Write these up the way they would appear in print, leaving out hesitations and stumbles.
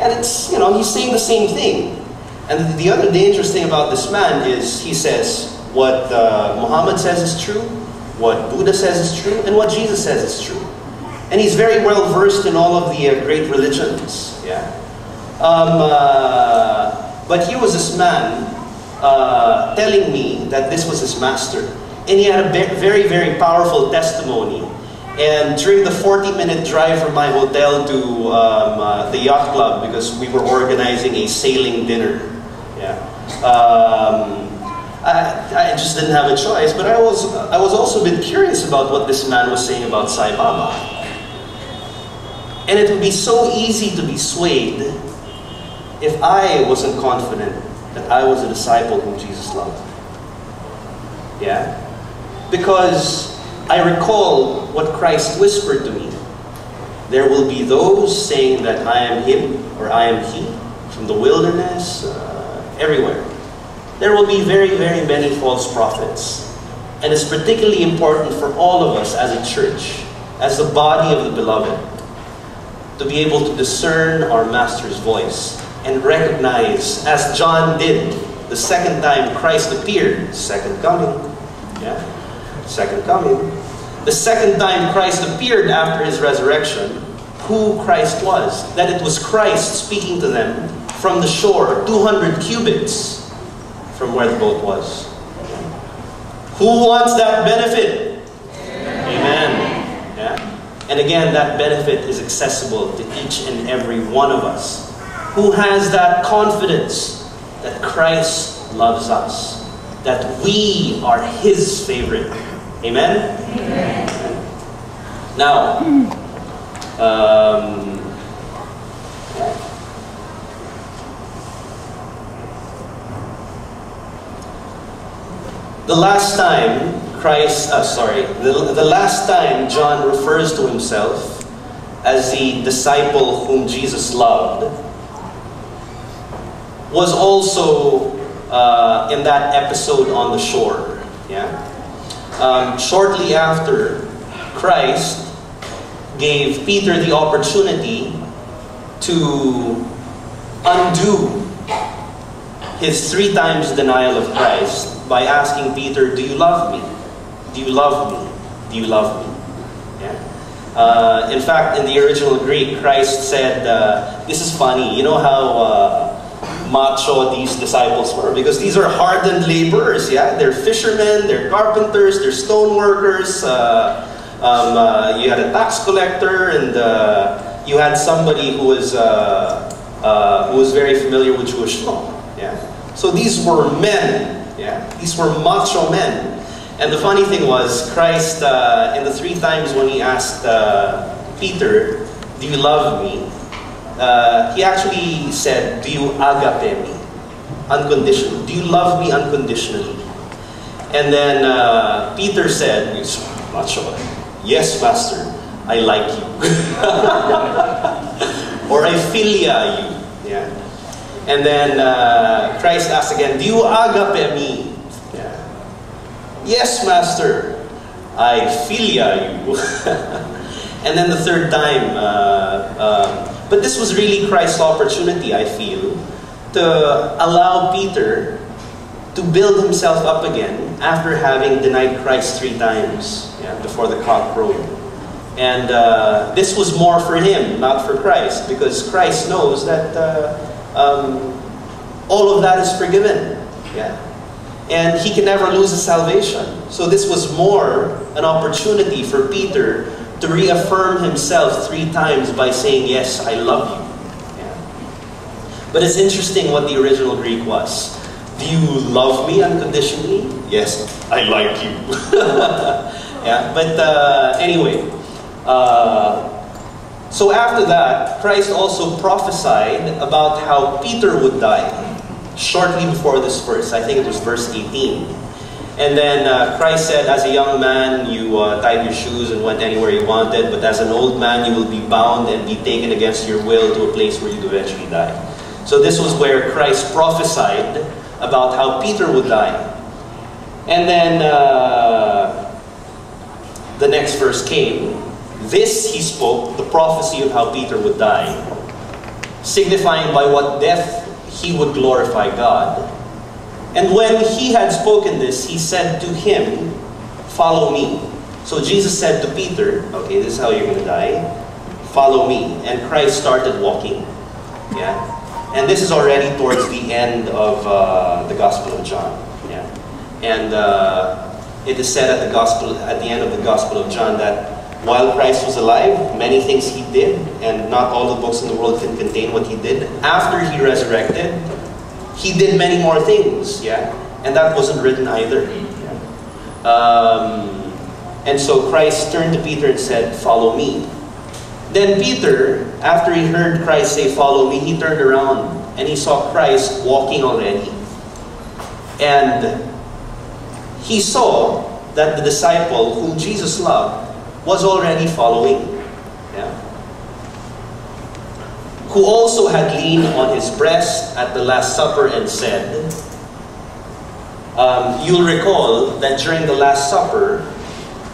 And it's, you know, he's saying the same thing. And the other dangerous thing about this man is he says what Muhammad says is true, what Buddha says is true, and what Jesus says is true. And he's very well versed in all of the great religions. Yeah. But here was this man telling me that this was his master. And he had a very, very powerful testimony. And during the 40-minute drive from my hotel to the yacht club, because we were organizing a sailing dinner, yeah, I just didn't have a choice. But I was also a bit curious about what this man was saying about Sai Baba. And it would be so easy to be swayed if I wasn't confident that I was a disciple whom Jesus loved. Yeah? Because I recall what Christ whispered to me. There will be those saying that I am him or I am he, from the wilderness, everywhere. There will be very, very many false prophets. And it's particularly important for all of us as a church, as the body of the beloved, to be able to discern our Master's voice and recognize, as John did the second time Christ appeared, second coming, yeah, second coming, the second time Christ appeared after his resurrection, who Christ was, that it was Christ speaking to them from the shore, 200 cubits from where the boat was. Who wants that benefit? Amen. Yeah. And again, that benefit is accessible to each and every one of us who has that confidence that Christ loves us, that we are his favorite. Amen? Amen. Now, the last time the last time John refers to himself as the disciple whom Jesus loved was also in that episode on the shore. Yeah. Shortly after, Christ gave Peter the opportunity to undo his 3 times denial of Christ by asking Peter, do you love me? Do you love me? Do you love me? Yeah. In fact, in the original Greek, Christ said, this is funny, you know how macho these disciples were? Because these are hardened laborers, yeah? They're fishermen, they're carpenters, they're stone workers. You had a tax collector, and you had somebody who was very familiar with Jewish law. Yeah? So these were men. Yeah? These were macho men. And the funny thing was, Christ, in the 3 times when he asked Peter, do you love me? He actually said, do you agape me? Unconditionally. Do you love me unconditionally? And then Peter said, macho, yes, Master, I like you. Or I philia you. Yeah. And then Christ asked again, do you agape me? Yes, Master, I philia you. And then the 3rd time, but this was really Christ's opportunity, I feel, to allow Peter to build himself up again after having denied Christ 3 times, yeah, before the cock crowed. And this was more for him, not for Christ, because Christ knows that all of that is forgiven. Yeah. And he can never lose his salvation. So this was more an opportunity for Peter to reaffirm himself 3 times by saying, yes, I love you. Yeah. But it's interesting what the original Greek was. Do you love me unconditionally? Yes, I like you. Yeah. But anyway, so after that, Christ also prophesied about how Peter would die. Shortly before this verse, I think it was verse 18. And then Christ said, as a young man, you tied your shoes and went anywhere you wanted, but as an old man, you will be bound and be taken against your will to a place where you'd eventually die. So this was where Christ prophesied about how Peter would die. And then the next verse came. This he spoke, the prophecy of how Peter would die, signifying by what death he would glorify God. And when he had spoken this, he said to him, "Follow me." So Jesus said to Peter, okay, this is how you're going to die. Follow me. And Christ started walking. Yeah. And this is already towards the end of the Gospel of John. Yeah. And it is said at the end of the Gospel of John that while Christ was alive, many things he did, and not all the books in the world can contain what he did. After he resurrected, he did many more things. Yeah. And that wasn't written either. Yeah. And so Christ turned to Peter and said, "Follow me." Then Peter, after he heard Christ say, "Follow me," he turned around and he saw Christ walking already. And he saw that the disciple whom Jesus loved was already following. Yeah. Who also had leaned on his breast at the Last Supper and said, you'll recall that during the Last Supper,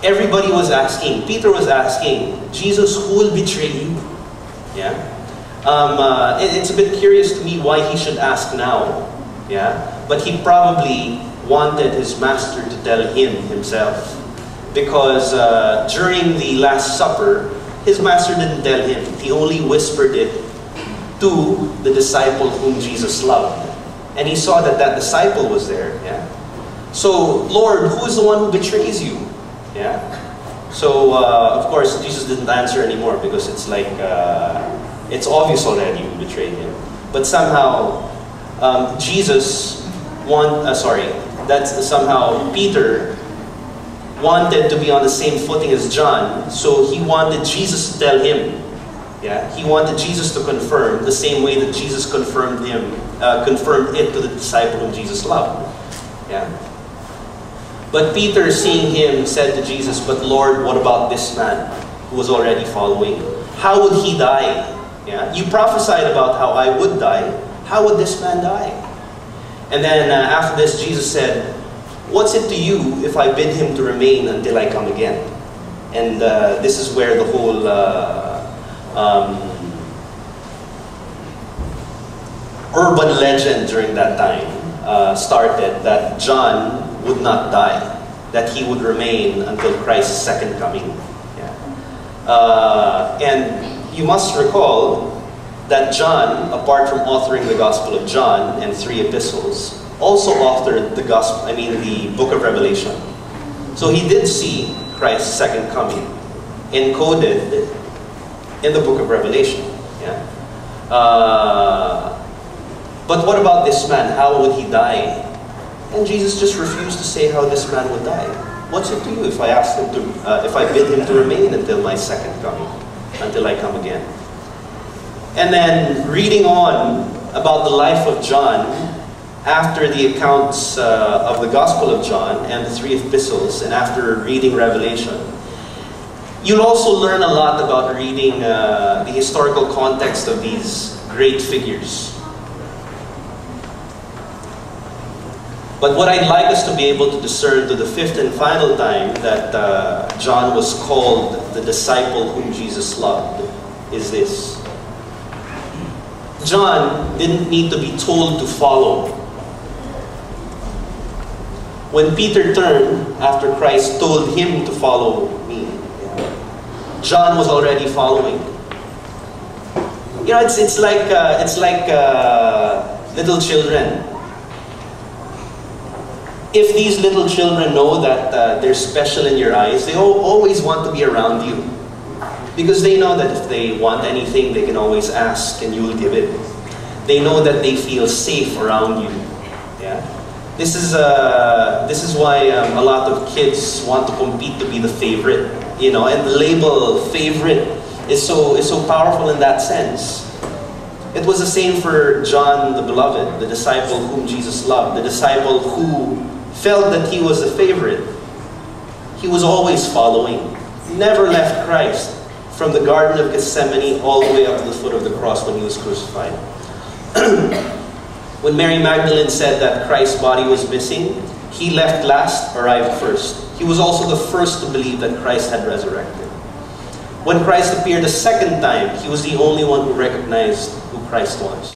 everybody was asking, Peter was asking, "Jesus, who will betray you?" Yeah. It's a bit curious to me why he should ask now. Yeah. But he probably wanted his master to tell him himself. Because during the Last Supper, his master didn't tell him. He only whispered it to the disciple whom Jesus loved. And he saw that that disciple was there. Yeah. So, "Lord, who is the one who betrays you?" Yeah. So, of course, Jesus didn't answer anymore because it's like, it's obvious already who betrayed him. But somehow, Peter wanted to be on the same footing as John, so he wanted Jesus to tell him. Yeah. He wanted Jesus to confirm the same way that Jesus confirmed it to the disciple whom Jesus loved. Yeah. But Peter, seeing him, said to Jesus, "But Lord, what about this man who was already following? How would he die? Yeah? You prophesied about how I would die. How would this man die?" And then after this, Jesus said, "What's it to you if I bid him to remain until I come again?" And this is where the whole urban legend during that time started, that John would not die, that he would remain until Christ's second coming. Yeah. And you must recall that John, apart from authoring the Gospel of John and 3 epistles, also authored the book of Revelation. So he did see Christ's second coming encoded in the book of Revelation. Yeah. But what about this man? How would he die? And Jesus just refused to say how this man would die. "What's it to you if I ask him to, if I bid him to remain until my second coming, until I come again?" And then reading on about the life of John, after the accounts of the Gospel of John and the 3 epistles, and after reading Revelation, you'll also learn a lot about reading the historical context of these great figures. But what I'd like us to be able to discern to the 5th and final time that John was called the disciple whom Jesus loved is this. John didn't need to be told to follow. When Peter turned after Christ told him to follow me, John was already following. You know, it's like little children. If these little children know that they're special in your eyes, they always want to be around you. Because they know that if they want anything, they can always ask and you will give it. They know that they feel safe around you. Yeah? This is why a lot of kids want to compete to be the favorite. You know, and the label favorite is so powerful in that sense. It was the same for John the Beloved, the disciple whom Jesus loved, the disciple who felt that he was the favorite. He was always following. He never left Christ from the Garden of Gethsemane all the way up to the foot of the cross when he was crucified. When Mary Magdalene said that Christ's body was missing, he left last, arrived first. He was also the first to believe that Christ had resurrected. When Christ appeared a second time, he was the only one who recognized who Christ was.